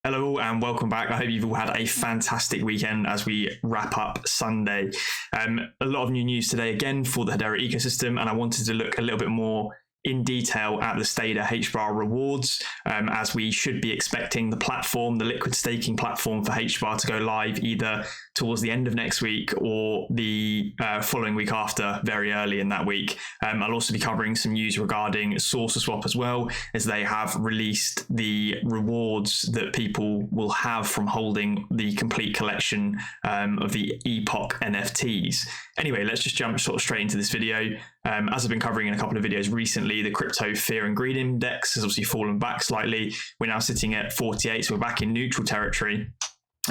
Hello and welcome back. I hope you've all had a fantastic weekend as we wrap up Sunday. A lot of new news today again for the Hedera ecosystem, and I wanted to look a little bit more in detail at the Stader Hbar rewards, as we should be expecting the platform, the liquid staking platform for Hbar, to go live either towards the end of next week or the following week after, very early in that week. I'll also be covering some news regarding Saucerswap as well, as they have released the rewards that people will have from holding the complete collection of the EPOCH NFTs. Anyway, let's just jump sort of straight into this video. As I've been covering in a couple of videos recently, the crypto fear and greed index has obviously fallen back slightly. We're now sitting at 48, so we're back in neutral territory.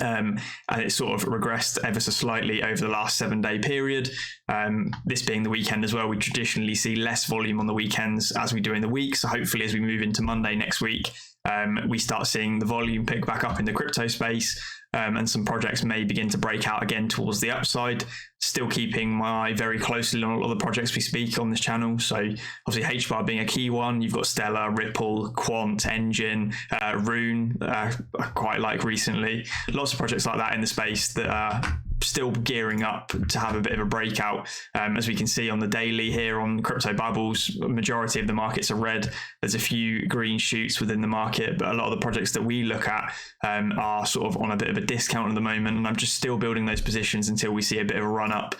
And it's sort of regressed ever so slightly over the last 7-day period. This being the weekend as well, we traditionally see less volume on the weekends as we do in the week. So hopefully as we move into Monday next week, we start seeing the volume pick back up in the crypto space, and some projects may begin to break out again towards the upside. Still keeping my eye very closely on a lot of the projects we speak on this channel. So obviously Hbar being a key one. You've got Stellar, Ripple, Quant, Engine, Rune, I quite like recently. Lots of projects like that in the space that are still gearing up to have a bit of a breakout. As we can see on the daily here on Crypto Bubbles, majority of the markets are red. There's a few green shoots within the market, but a lot of the projects that we look at are sort of on a bit of a discount at the moment, and I'm just still building those positions until we see a bit of a run up.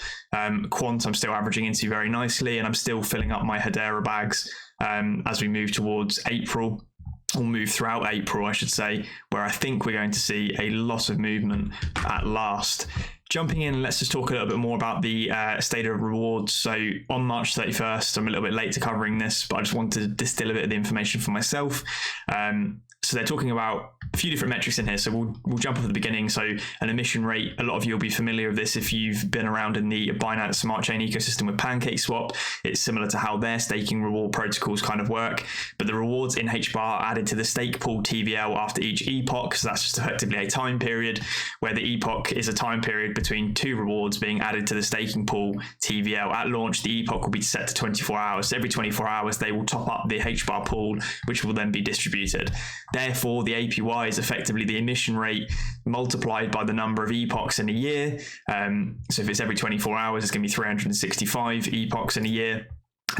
Quant I'm still averaging into very nicely, and I'm still filling up my Hedera bags as we move towards April. Or move throughout April, I should say, where I think we're going to see a lot of movement at last. Jumping in, let's just talk a little bit more about the Stader rewards. So on March 31st, I'm a little bit late to covering this, but I just wanted to distill a bit of the information for myself. So they're talking about a few different metrics in here. So we'll jump off at the beginning. So an emission rate, a lot of you will be familiar with this if you've been around in the Binance Smart Chain ecosystem with PancakeSwap. It's similar to how their staking reward protocols kind of work, but the rewards in Hbar are added to the stake pool TVL after each epoch. So that's just effectively a time period, where the epoch is a time period between two rewards being added to the staking pool TVL. At launch, the epoch will be set to 24 hours. So every 24 hours, they will top up the Hbar pool, which will then be distributed. Therefore, the APY is effectively the emission rate multiplied by the number of epochs in a year. So if it's every 24 hours, it's going to be 365 epochs in a year,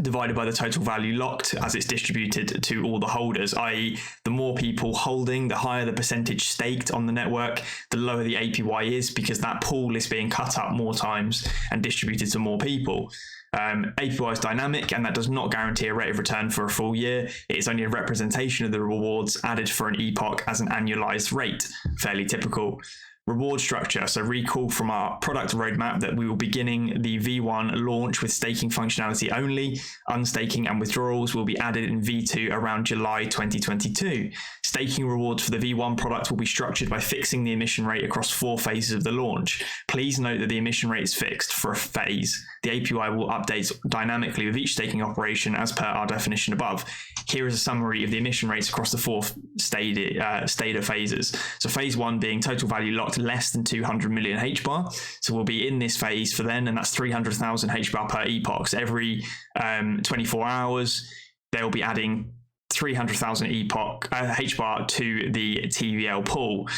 divided by the total value locked as it's distributed to all the holders, i.e. the more people holding, the higher the percentage staked on the network, the lower the APY is, because that pool is being cut up more times and distributed to more people. APY is dynamic, and that does not guarantee a rate of return for a full year. It is only a representation of the rewards added for an epoch as an annualized rate, fairly typical. Reward structure. So recall from our product roadmap that we will be beginning the V1 launch with staking functionality only. Unstaking and withdrawals will be added in V2 around July 2022. Staking rewards for the V1 product will be structured by fixing the emission rate across 4 phases of the launch. Please note that the emission rate is fixed for a phase. The APY will update dynamically with each staking operation as per our definition above. Here is a summary of the emission rates across the 4 Stader phases. So phase 1 being total value locked less than 200 million Hbar. So we'll be in this phase for then, and that's 300,000 Hbar per epoch. So every 24 hours, they'll be adding 300,000 Hbar to the TVL pool.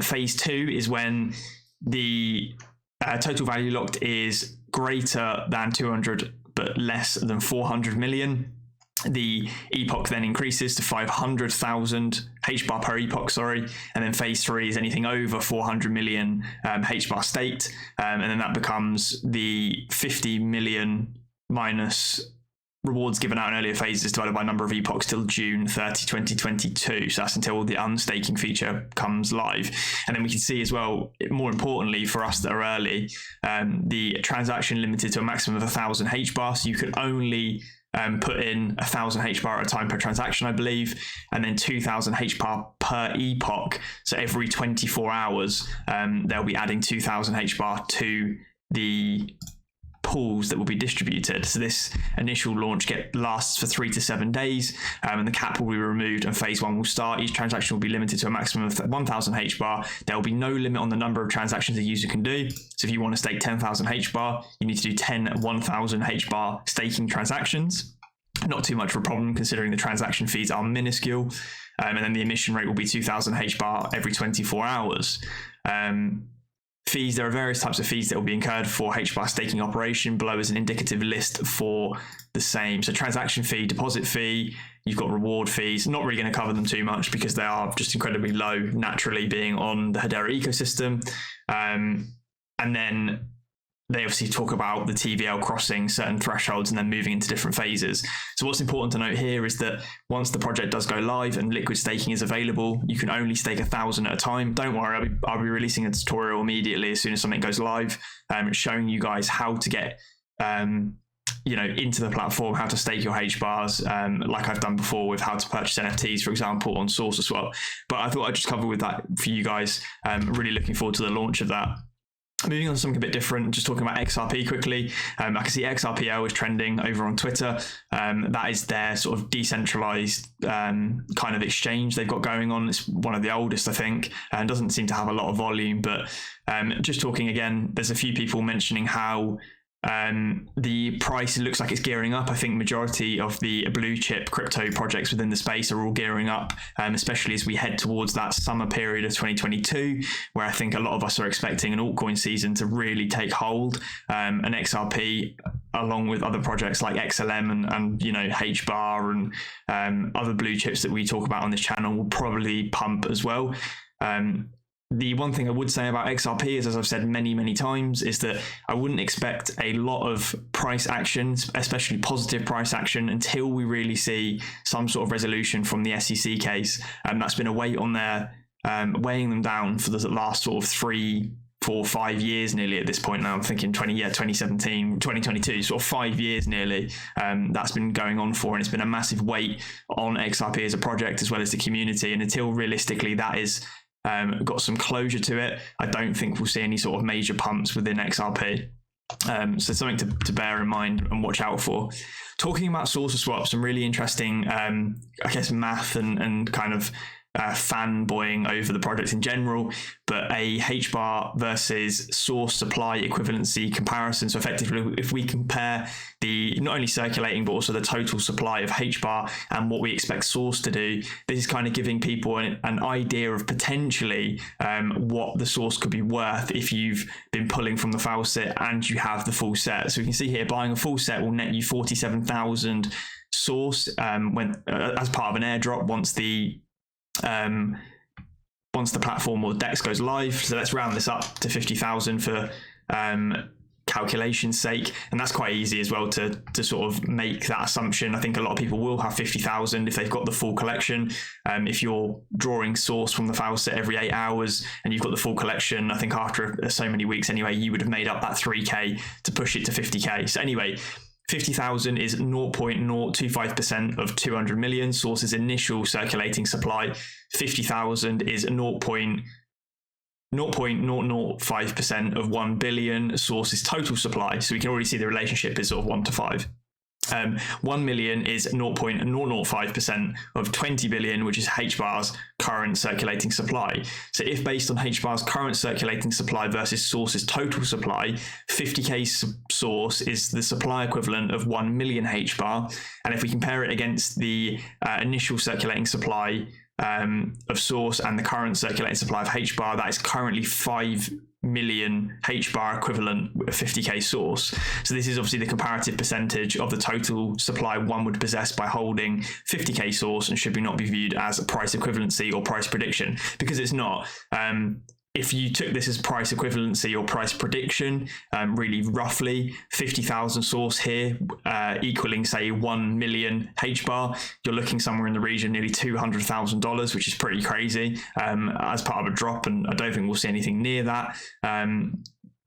Phase 2 is when the total value locked is greater than 200 but less than 400 million. The epoch then increases to 500,000 Hbar per epoch, and then phase 3 is anything over 400 million Hbar staked, and then that becomes the 50 million minus rewards given out in earlier phases divided by number of epochs till June 30, 2022. So that's until the unstaking feature comes live. And then we can see as well, more importantly for us that are early, the transaction limited to a maximum of 1,000 Hbar. So you can only put in 1,000 Hbar at a time per transaction, I believe, and then 2,000 Hbar per epoch. So every 24 hours, they'll be adding 2,000 Hbar to the pools that will be distributed. So this initial launch lasts for 3 to 7 days, and the cap will be removed and phase 1 will start. Each transaction will be limited to a maximum of 1,000 Hbar. There will be no limit on the number of transactions a user can do. So if you want to stake 10,000 Hbar, you need to do 10 1,000 Hbar staking transactions. Not too much of a problem considering the transaction fees are minuscule. And then the emission rate will be 2,000 HBAR every 24 hours. Fees, there are various types of fees that will be incurred for HBAR staking operation. Below is an indicative list for the same. So transaction fee, deposit fee, you've got reward fees. Not really going to cover them too much because they are just incredibly low naturally being on the Hedera ecosystem. And then they obviously talk about the TVL crossing certain thresholds and then moving into different phases. So what's important to note here is that once the project does go live and liquid staking is available, you can only stake 1,000 at a time. Don't worry, I'll be releasing a tutorial immediately as soon as something goes live, showing you guys how to get into the platform, how to stake your HBARs, like I've done before with how to purchase NFTs, for example, on Saucerswap. But I thought I'd just cover with that for you guys. Really looking forward to the launch of that. Moving on to something a bit different, just talking about XRP quickly. I can see XRPL is trending over on Twitter. That is their sort of decentralized kind of exchange they've got going on. It's one of the oldest, I think, and doesn't seem to have a lot of volume. But just talking again, there's a few people mentioning how the price looks like it's gearing up. I think majority of the blue chip crypto projects within the space are all gearing up, especially as we head towards that summer period of 2022, where I think a lot of us are expecting an altcoin season to really take hold. And XRP, along with other projects like XLM and Hbar and other blue chips that we talk about on this channel, will probably pump as well. The one thing I would say about XRP is, as I've said many, many times, is that I wouldn't expect a lot of price action, especially positive price action, until we really see some sort of resolution from the SEC case. That's been a weight on there, weighing them down for the last sort of 3, 4, 5 years nearly at this point now. I'm thinking 2017, 2022, sort of 5 years nearly. That's been going on for, and it's been a massive weight on XRP as a project as well as the community. And until realistically that is got some closure to it, I don't think we'll see any sort of major pumps within XRP. So something to bear in mind and watch out for. Talking about Saucerswap, some really interesting, I guess, math and kind of fanboying over the project in general, but a HBAR versus source supply equivalency comparison. So effectively, if we compare the not only circulating but also the total supply of HBAR and what we expect source to do, this is kind of giving people an idea of potentially what the source could be worth if you've been pulling from the faucet and you have the full set. So we can see here, buying a full set will net you 47,000 source when as part of an airdrop once the platform or DEX goes live. So let's round this up to 50,000 for calculation's sake, and that's quite easy as well to sort of make that assumption. I think a lot of people will have 50,000 if they've got the full collection. If you're drawing source from the faucet every 8 hours and you've got the full collection, I think after so many weeks anyway, you would have made up that 3k to push it to 50k. So anyway, 50,000 is 0.025% of 200 million, source's initial circulating supply. 50,000 is 0.005% of 1 billion, source's total supply. So we can already see the relationship is sort of 1 to 5. 1 million is 0.005% of 20 billion, which is HBAR's current circulating supply. So if based on HBAR's current circulating supply versus source's total supply, 50k source is the supply equivalent of 1 million HBAR. And if we compare it against the initial circulating supply of source and the current circulating supply of HBAR, that is currently 5 million HBAR equivalent of 50k source. So this is obviously the comparative percentage of the total supply one would possess by holding 50k source, and should not be viewed as a price equivalency or price prediction, because it's not. If you took this as price equivalency or price prediction, really roughly 50,000 source here equaling say 1 million HBAR, you're looking somewhere in the region nearly $200,000, which is pretty crazy as part of a drop, and I don't think we'll see anything near that.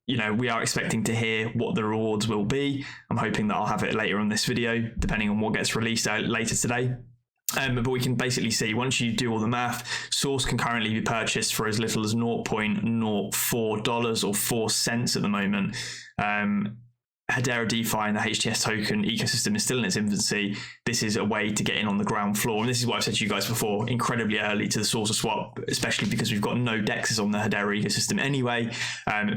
We are expecting to hear what the rewards will be. I'm hoping that I'll have it later on this video, depending on what gets released out later today. But we can basically see, once you do all the math, source can currently be purchased for as little as $0.04 or 4 cents at the moment. Hedera DeFi and the HTS token ecosystem is still in its infancy. This is a way to get in on the ground floor. And this is what I've said to you guys before, incredibly early to the Saucerswap, especially because we've got no DEXs on the Hedera ecosystem anyway.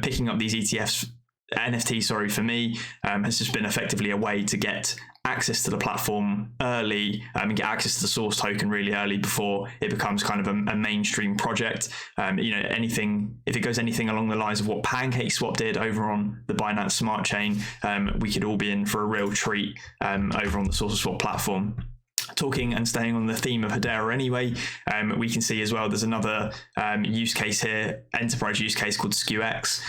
Picking up these ETFs NFT, sorry, for me, has just been effectively a way to get access to the platform early and get access to the source token really early before it becomes kind of a mainstream project. Anything, if it goes anything along the lines of what PancakeSwap did over on the Binance Smart Chain, we could all be in for a real treat over on the Saucerswap platform. Talking and staying on the theme of Hedera anyway, we can see as well there's another use case here, enterprise use case called SKUX.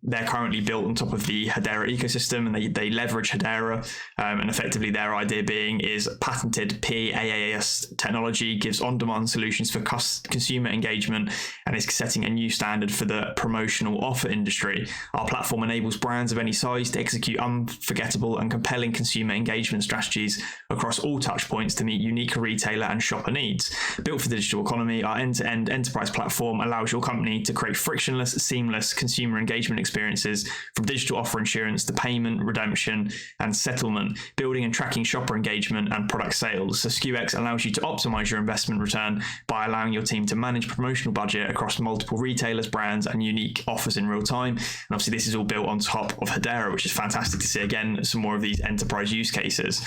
They're currently built on top of the Hedera ecosystem, and they leverage Hedera, and effectively their idea being is patented PaaS technology gives on-demand solutions for consumer engagement and is setting a new standard for the promotional offer industry. Our platform enables brands of any size to execute unforgettable and compelling consumer engagement strategies across all touch points to meet unique retailer and shopper needs. Built for the digital economy, our end-to-end enterprise platform allows your company to create frictionless, seamless consumer engagement experiences from digital offer assurance to payment, redemption, and settlement, building and tracking shopper engagement and product sales. So SKUX allows you to optimize your investment return by allowing your team to manage promotional budget across multiple retailers, brands, and unique offers in real time. And obviously this is all built on top of Hedera, which is fantastic to see, again, some more of these enterprise use cases.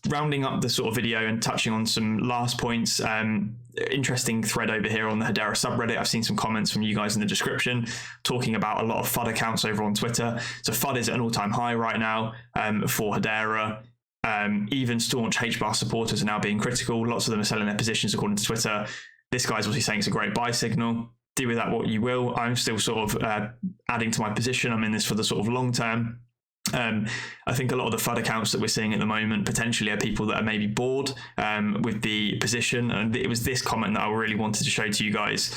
Rounding up the sort of video and touching on some last points, interesting thread over here on the Hedera subreddit. I've seen some comments from you guys in the description talking about a lot of FUD accounts over on Twitter. So FUD is at an all-time high right now for Hedera. Even staunch Hbar supporters are now being critical. Lots of them are selling their positions according to Twitter. This guy's obviously saying it's a great buy signal. Do with that what you will. I'm still sort of adding to my position. I'm in this for the sort of long term. I think a lot of the FUD accounts that we're seeing at the moment potentially are people that are maybe bored with the position, and it was this comment that I really wanted to show to you guys.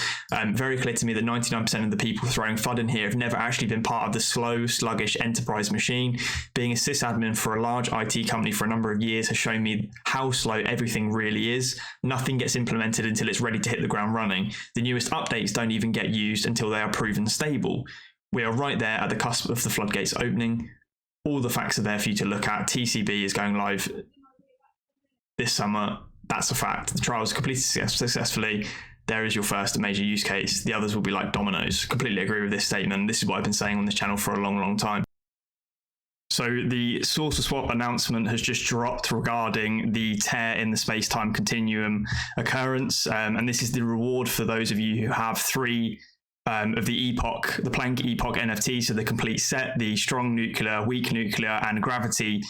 Very clear to me that 99% of the people throwing FUD in here have never actually been part of the slow, sluggish enterprise machine. Being a sysadmin for a large IT company for a number of years has shown me how slow everything really is. Nothing gets implemented until it's ready to hit the ground running. The newest updates don't even get used until they are proven stable. We are right there at the cusp of the floodgates opening. All the facts are there for you to look at. TCB is going live this summer. That's a fact. The trial is completed successfully. There is your first major use case. The others will be like dominoes. Completely agree with this statement. This is what I've been saying on this channel for a long, long time. So the Saucerswap announcement has just dropped regarding the tear in the space-time continuum occurrence. And this is the reward for those of you who have three of the EPOCH, the Planck EPOCH NFT, so the complete set, the strong nuclear, weak nuclear, and gravity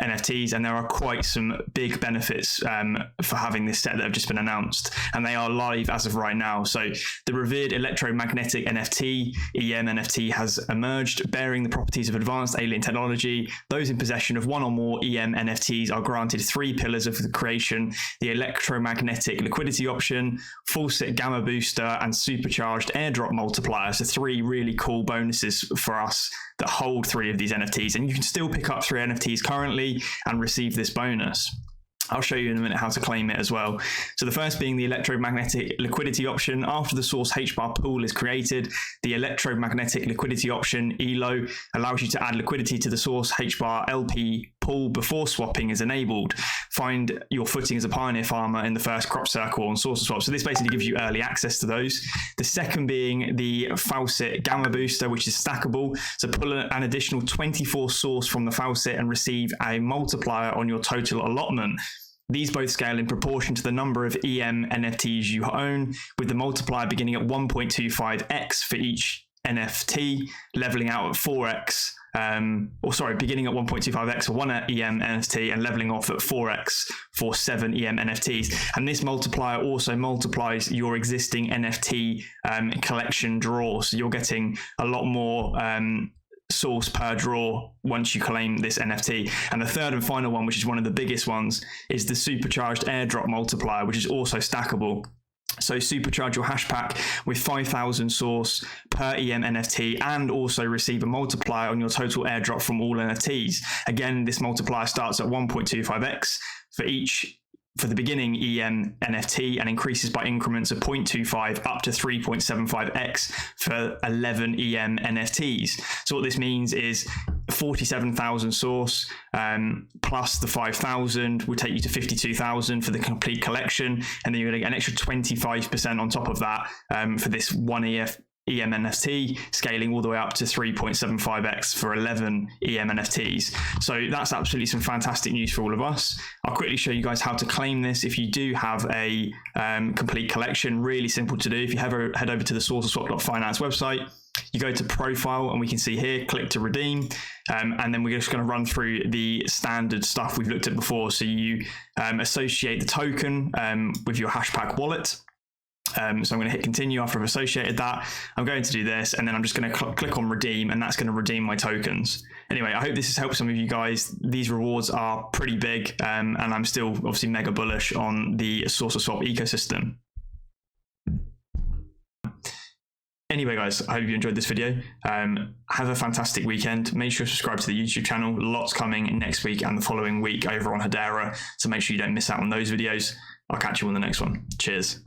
NFTs, and there are quite some big benefits for having this set that have just been announced, and they are live as of right now. So the revered Electromagnetic NFT, EM NFT, has emerged, bearing the properties of advanced alien technology. Those in possession of one or more EM NFTs are granted three pillars of the creation: the electromagnetic liquidity option, full set gamma booster, and supercharged airdrop multiplier. So three really cool bonuses for us that hold three of these NFTs, and you can still pick up three NFTs currently and receive this bonus. I'll show you in a minute how to claim it as well. So the first being the electromagnetic liquidity option. After the source Hbar pool is created, the electromagnetic liquidity option ELO allows you to add liquidity to the source Hbar LP pool before swapping is enabled. Find your footing as a pioneer farmer in the first crop circle on Saucerswap. So this basically gives you early access to those. The second being the Faucet Gamma Booster, which is stackable. So pull an additional 24 source from the Faucet and receive a multiplier on your total allotment. These both scale in proportion to the number of EM NFTs you own, with the multiplier beginning at 1.25x for each NFT, leveling out at 4x, beginning at 1.25x for one EM NFT and leveling off at 4x for 7 EM NFTs. And this multiplier also multiplies your existing NFT collection draw. So you're getting a lot more source per draw once you claim this NFT. And the third and final one, which is one of the biggest ones, is the supercharged airdrop multiplier, which is also stackable. So supercharge your hash pack with 5,000 source per EM NFT and also receive a multiplier on your total airdrop from all NFTs. Again, this multiplier starts at 1.25x for the beginning EM NFT and increases by increments of 0.25 up to 3.75x for 11 EM NFTs. So what this means is 47,000 source plus the 5,000 will take you to 52,000 for the complete collection, and then you're going to get an extra 25% on top of that for this one EM NFT, scaling all the way up to 3.75x for 11 EM NFTs. So that's absolutely some fantastic news for all of us. I'll quickly show you guys how to claim this. If you do have a complete collection, really simple to do. If you head over to the Saucerswap.finance website, you go to profile and we can see here, click to redeem. And then we're just going to run through the standard stuff we've looked at before. So you associate the token with your Hashpack wallet. So I'm going to hit continue after I've associated that. I'm going to do this, and then I'm just going to click on redeem, and that's going to redeem my tokens. Anyway, I hope this has helped some of you guys. These rewards are pretty big, and I'm still obviously mega bullish on the Saucerswap ecosystem. Anyway, guys, I hope you enjoyed this video. Have a fantastic weekend. Make sure to subscribe to the YouTube channel. Lots coming next week and the following week over on Hedera, so make sure you don't miss out on those videos. I'll catch you on the next one. Cheers.